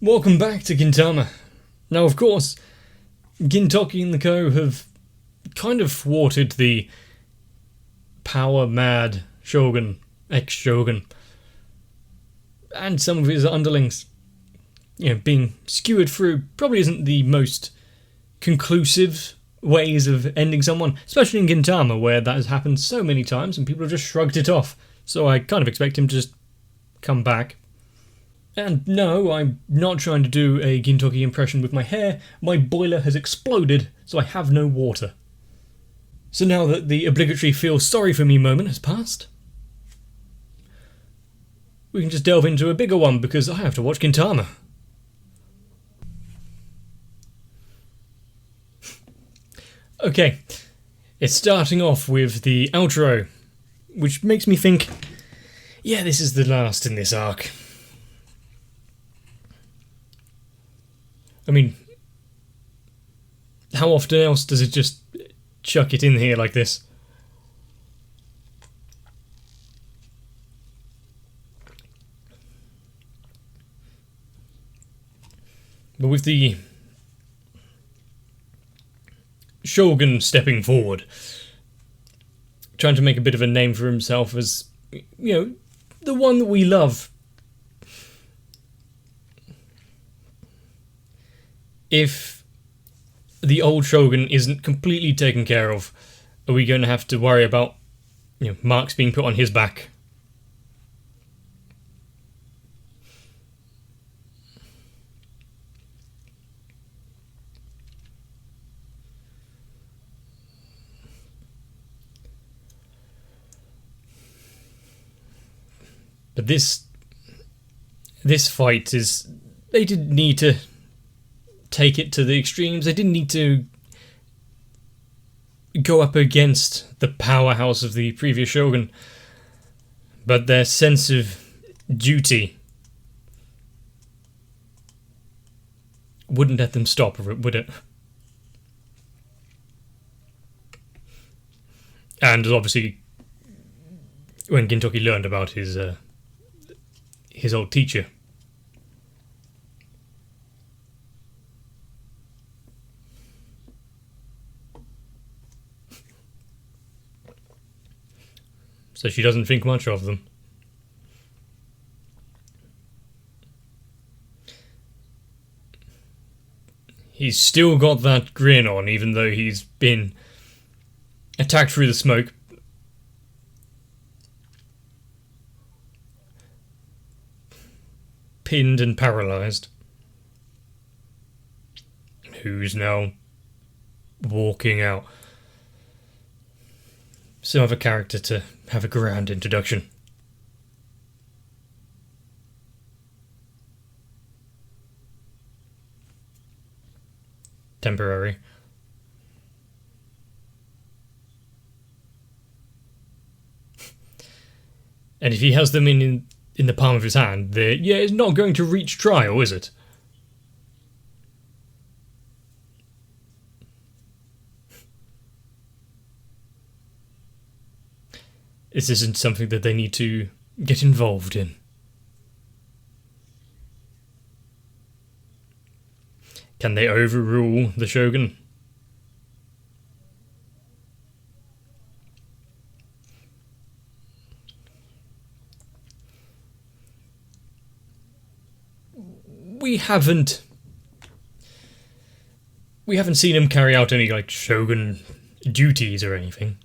Welcome back to Gintama. Now, of course, Gintoki and the Co have kind of thwarted the power-mad Shogun, ex-Shogun, and some of his underlings. Being skewered through probably isn't the most conclusive ways of ending someone, especially in Gintama, where that has happened so many times and people have just shrugged it off. So I kind of expect him to just come back. And no, I'm not trying to do a Gintoki impression with my hair. My boiler has exploded, so I have no water. So now that the obligatory feel sorry for me moment has passed, we can just delve into a bigger one because I have to watch Gintama. Okay, it's starting off with the outro, which makes me think, yeah, this is the last in this arc. I mean, how often else does it just chuck it in here like this? But with the Shogun stepping forward, trying to make a bit of a name for himself as, the one that we love. If the old Shogun isn't completely taken care of, are we going to have to worry about, marks being put on his back? But this fight is... They didn't need to take it to the extremes. They didn't need to go up against the powerhouse of the previous Shogun. But their sense of duty wouldn't let them stop, would it? And obviously, when Gintoki learned about his old teacher, so she doesn't think much of them. He's still got that grin on, even though he's been attacked through the smoke. Pinned and paralysed. Who's now walking out. Some other character to have a grand introduction. Temporary. And if he has them in the palm of his hand, it's not going to reach trial, is it? This isn't something that they need to get involved in. Can they overrule the Shogun? We haven't seen him carry out any, Shogun duties or anything.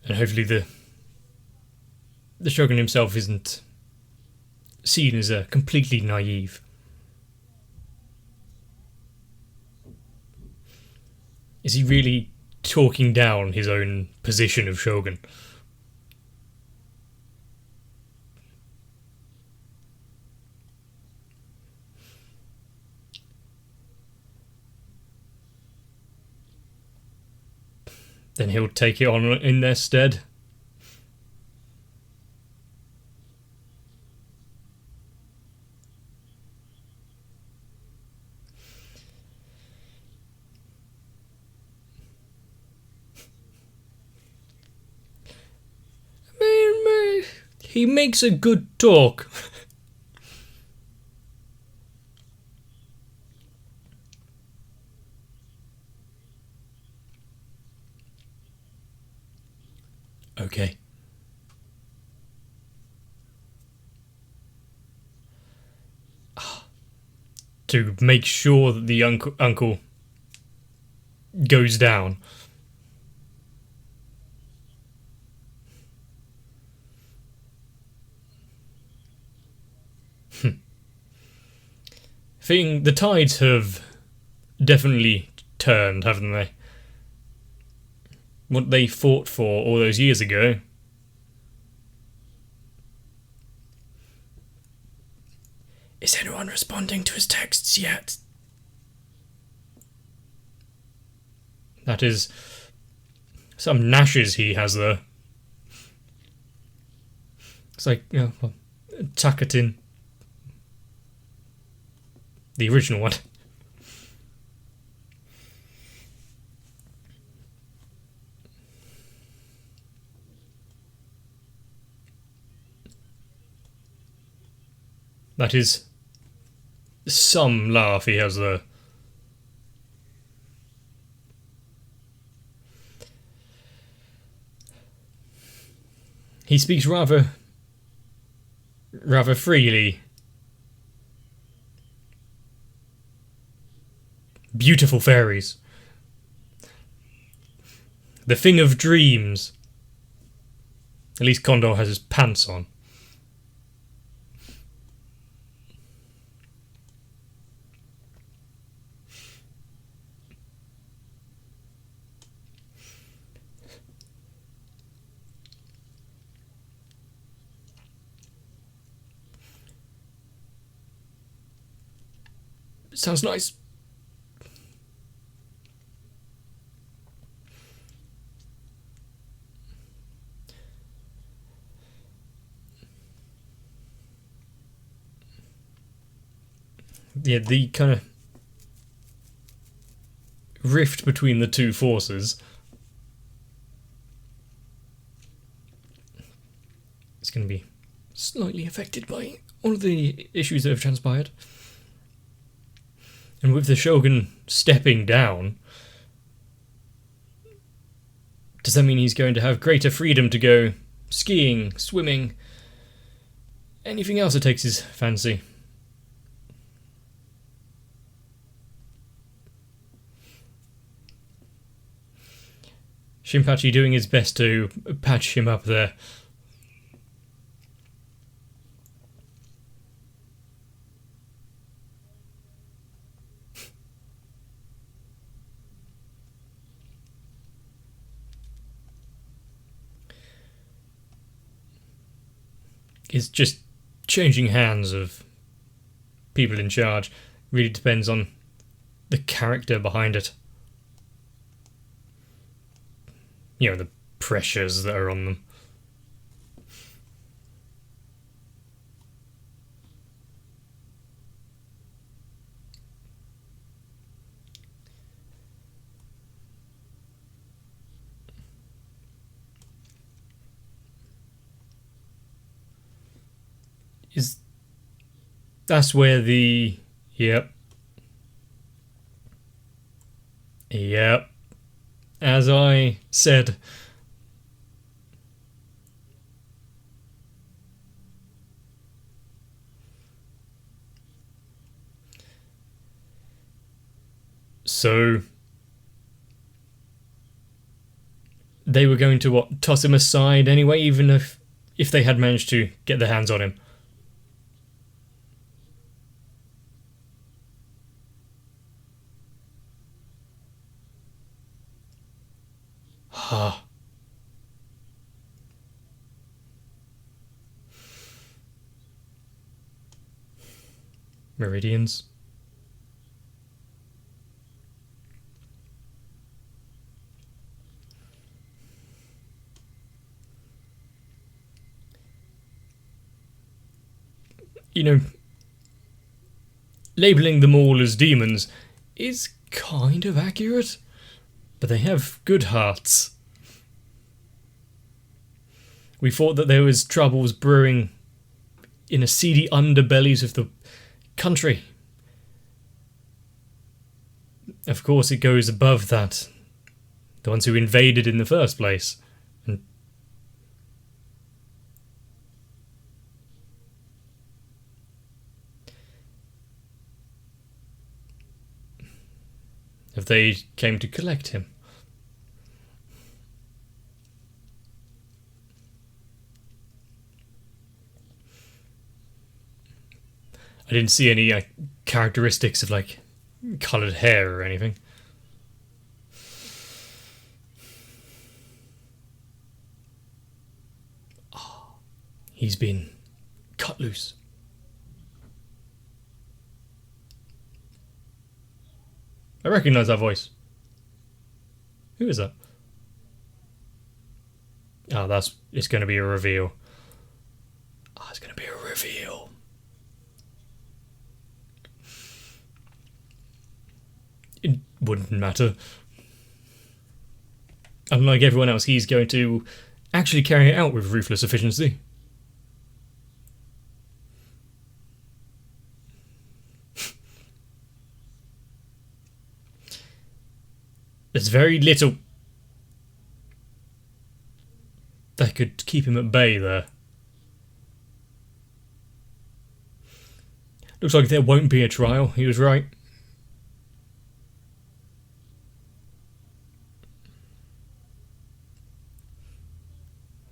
And hopefully the Shogun himself isn't seen as a completely naive. Is he really talking down his own position of Shogun? Then he'll take it on in their stead. He makes a good talk. Okay. To make sure that the uncle goes down. The tides have definitely turned, haven't they? What they fought for all those years ago. Is anyone responding to his texts yet? That is some gnashes he has there. It's like, Takatin. The original one. That is some laugh he has there. He speaks rather freely. Beautiful fairies. The thing of dreams. At least Condor has his pants on. Sounds nice. Yeah, the kind of rift between the two forces is going to be slightly affected by all of the issues that have transpired. And with the Shogun stepping down, does that mean he's going to have greater freedom to go skiing, swimming, anything else that takes his fancy? Shinpachi doing his best to patch him up there. It's just changing hands of people in charge. Really depends on the character behind it. You know, the pressures that are on them. That's where the... Yep. As I said. So they were going to toss him aside anyway, even if they had managed to get their hands on him. Meridians. You know, labeling them all as demons is kind of accurate, but they have good hearts. We thought that there was troubles brewing in the seedy underbellies of the country. Of course, it goes above that. The ones who invaded in the first place. And if they came to collect him. I didn't see any characteristics of like coloured hair or anything. Oh, he's been cut loose. I recognise that voice. Who is that? Oh, it's going to be a reveal. Oh, it's going to be a reveal. It wouldn't matter. Unlike everyone else, he's going to actually carry it out with ruthless efficiency. There's very little that could keep him at bay there. Looks like there won't be a trial. He was right.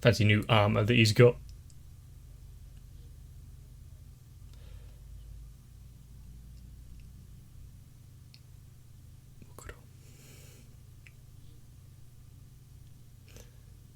Fancy new armour that he's got.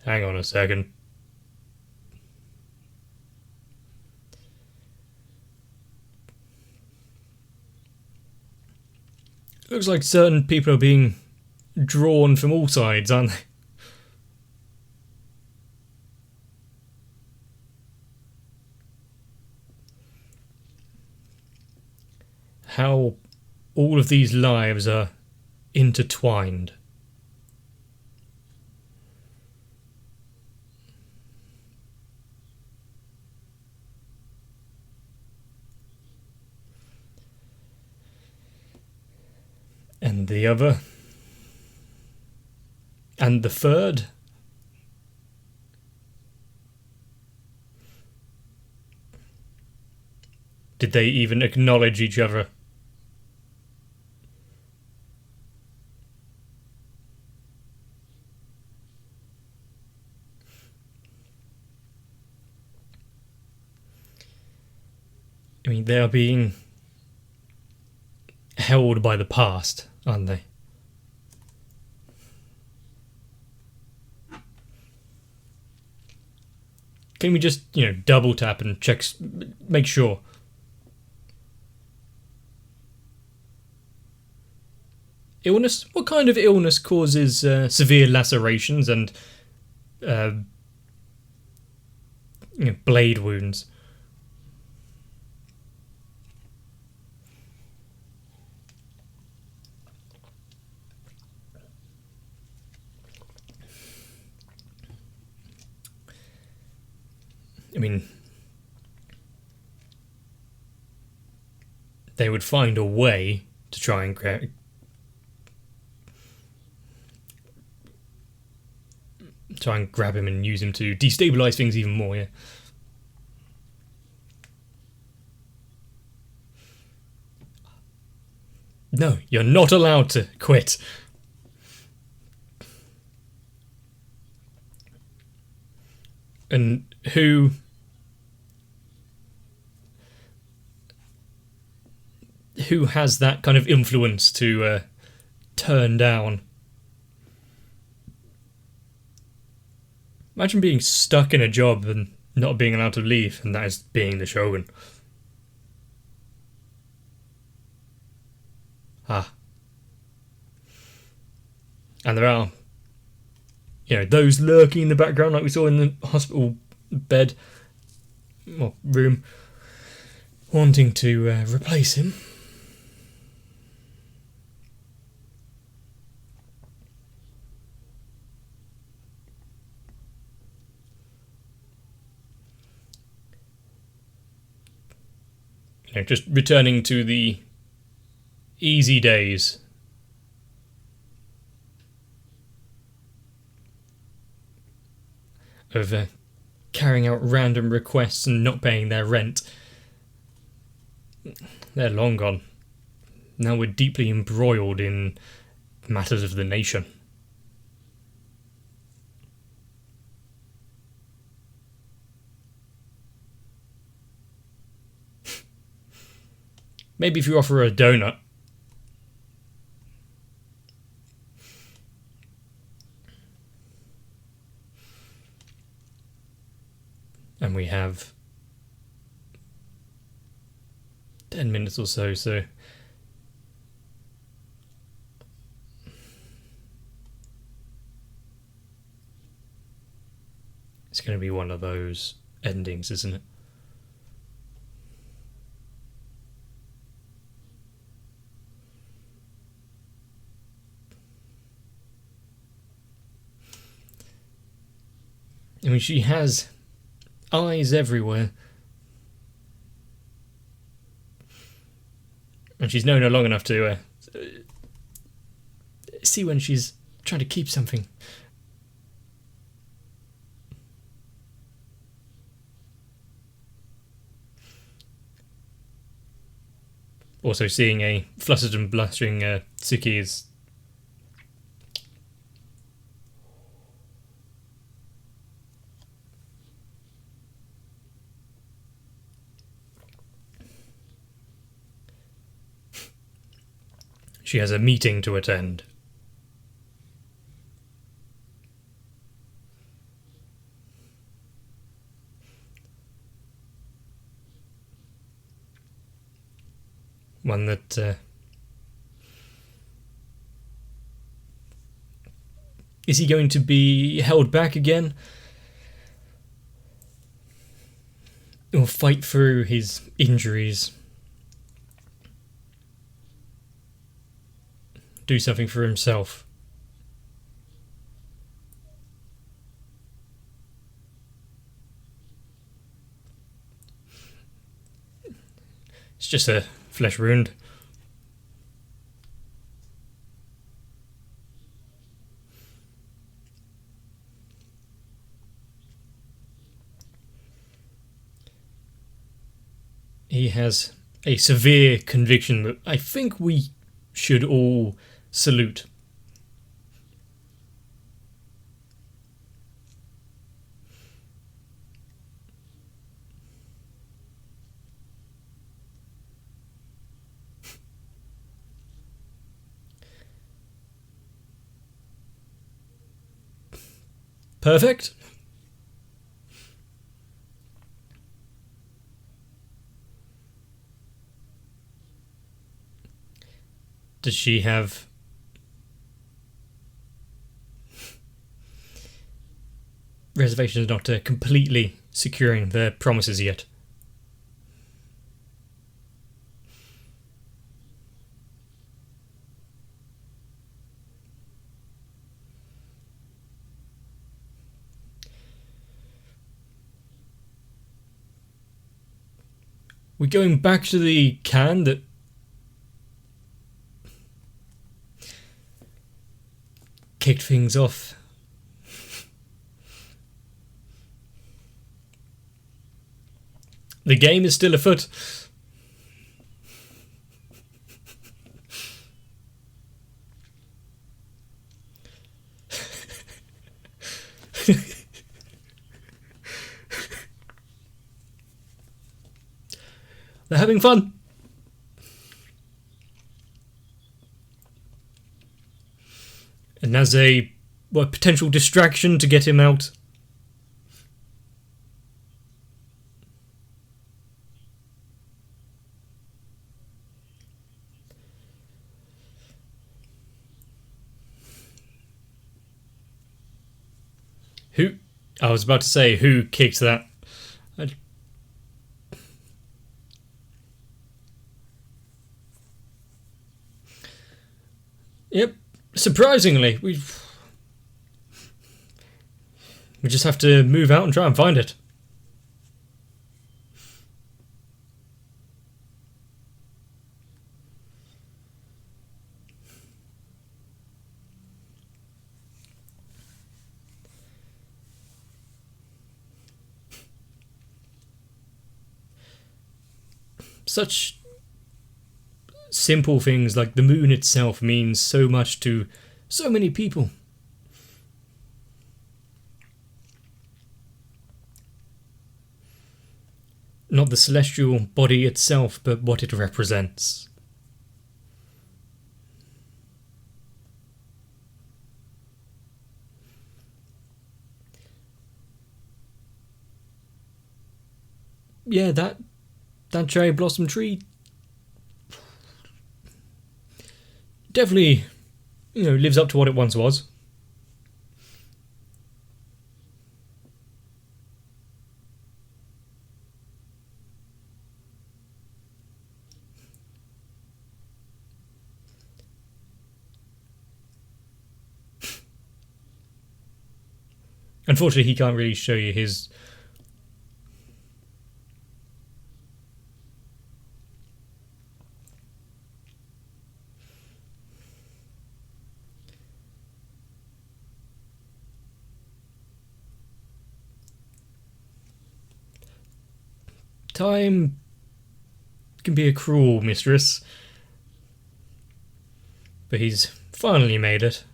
Hang on a second. Looks like certain people are being drawn from all sides, aren't they? How all of these lives are intertwined. And the other. And the third. Did they even acknowledge each other? I mean, they are being held by the past, aren't they? Can we just, double tap and check, make sure? Illness? What kind of illness causes severe lacerations and blade wounds? I mean, they would find a way to try and grab him and use him to destabilise things even more, yeah. No, you're not allowed to quit. And who has that kind of influence to turn down? Imagine being stuck in a job and not being allowed to leave, and that is being the Shogun. And there are, those lurking in the background like we saw in the hospital bed, or room, wanting to replace him. just returning to the easy days. Of carrying out random requests and not paying their rent. They're long gone. Now we're deeply embroiled in matters of the nation. Maybe if you offer her a donut. And we have 10 minutes or so, it's going to be one of those endings, isn't it? I mean, she has eyes everywhere. And she's known her long enough to see when she's trying to keep something. Also, seeing a flustered and blushing Tsuki is... She has a meeting to attend. One that... is he going to be held back again? Or fight through his injuries? Do something for himself? It's just a flesh wound. He has a severe conviction that I think we should all salute. Perfect. Does she have reservations not completely securing their promises yet? We're going back to the can that kicked things off. The game is still afoot. They're having fun. And as a potential distraction to get him out, who? I was about to say, who kicked that? Yep, surprisingly, we just have to move out and try and find it. such simple things like the moon itself means so much to so many people. Not the celestial body itself, but what it represents. Yeah, that cherry blossom tree definitely, lives up to what it once was. Unfortunately, he can't really show you his... Time can be a cruel mistress, but he's finally made it.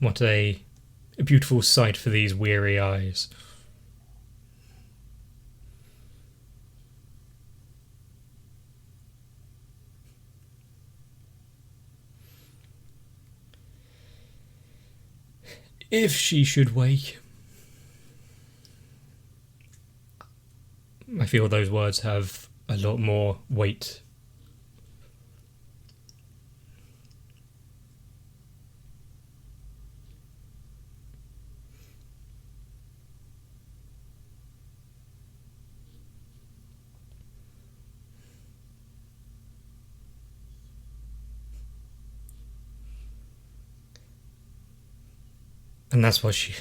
What a beautiful sight for these weary eyes. If she should wake... I feel those words have a lot more weight. And that's what she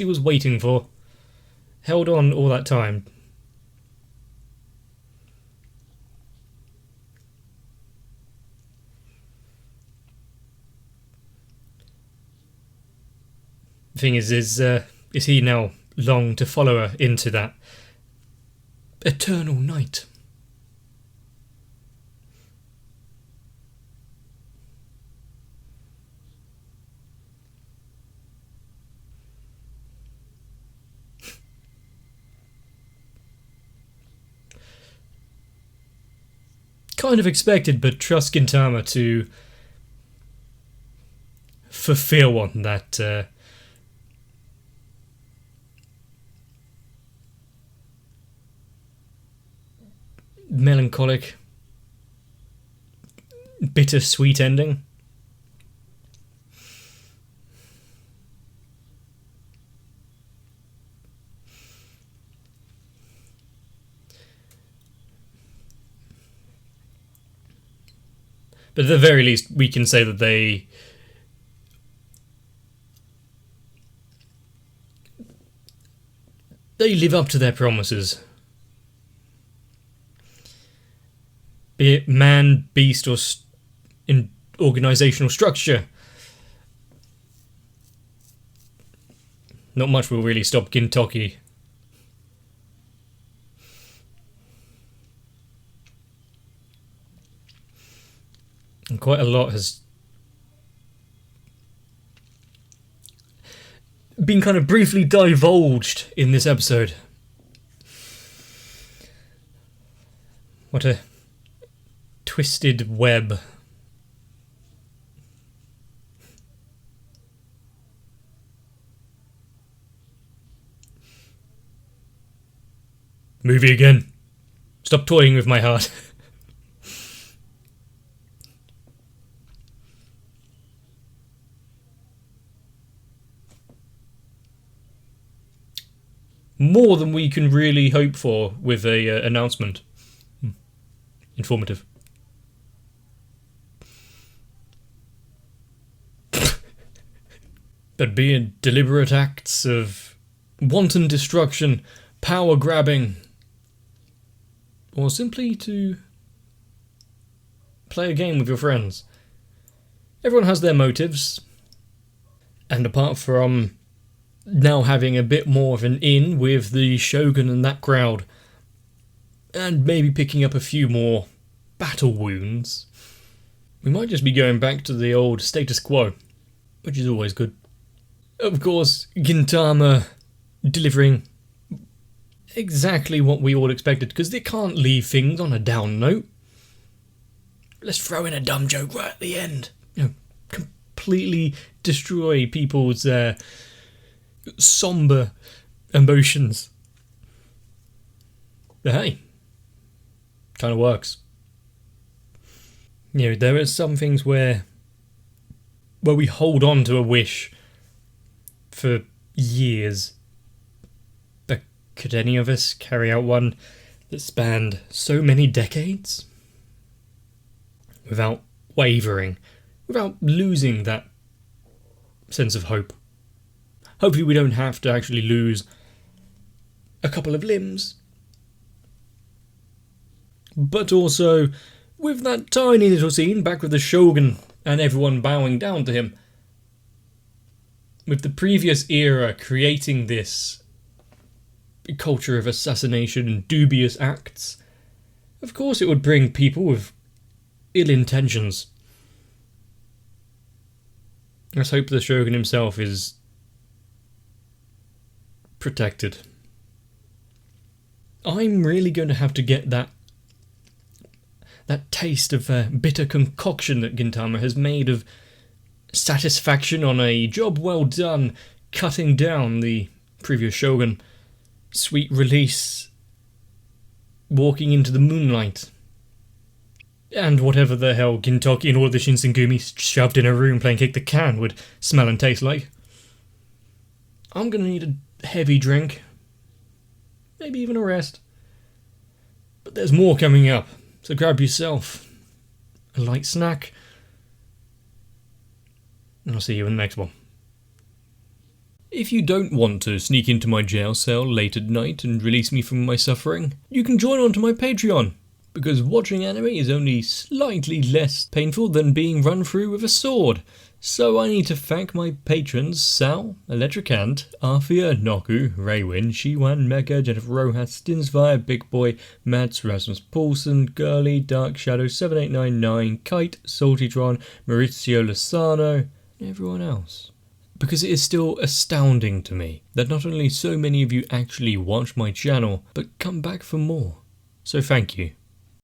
was waiting for. Held on all that time. The thing is he now long to follow her into that eternal night? Kind of expected, but trust Gintama to fulfill on that melancholic, bittersweet ending. But at the very least, we can say that they live up to their promises. Be it man, beast, or in organisational structure. Not much will really stop Gintoki. And quite a lot has been kind of briefly divulged in this episode. What a twisted web. Movie again. Stop toying with my heart. More than we can really hope for with a announcement. Informative. But be it deliberate acts of wanton destruction, power grabbing, or simply to play a game with your friends. Everyone has their motives, and apart from now having a bit more of an in with the Shogun and that crowd, and maybe picking up a few more battle wounds, we might just be going back to the old status quo, which is always good. Of course, Gintama delivering exactly what we all expected, because they can't leave things on a down note. Let's throw in a dumb joke right at the end. Completely destroy people's somber emotions. But hey, kind of works. There are some things where we hold on to a wish for years. But could any of us carry out one that spanned so many decades? Without wavering, without losing that sense of hope. Hopefully we don't have to actually lose a couple of limbs. But also, with that tiny little scene back with the Shogun and everyone bowing down to him, with the previous era creating this culture of assassination and dubious acts, of course it would bring people with ill intentions. Let's hope the Shogun himself is protected. I'm really going to have to get that taste of bitter concoction that Gintama has made of satisfaction on a job well done, cutting down the previous Shogun, sweet release, walking into the moonlight, and whatever the hell Gintoki and all of the Shinsengumi shoved in a room playing Kick the Can would smell and taste like. I'm going to need a heavy drink, maybe even a rest. But there's more coming up, so grab yourself a light snack, and I'll see you in the next one. If you don't want to sneak into my jail cell late at night and release me from my suffering, you can join onto my Patreon, because watching anime is only slightly less painful than being run through with a sword. So I need to thank my patrons Sal, Electricant, Arthea, Noku, Raywin, Shiwan, Mecha, Jennifer Rojas, Stinsfire, Big Boy, Mads, Rasmus Paulson, Girly, Dark Shadow 7899, Kite, Saltytron, Maurizio Lozano, and everyone else. Because it is still astounding to me that not only so many of you actually watch my channel, but come back for more. So thank you.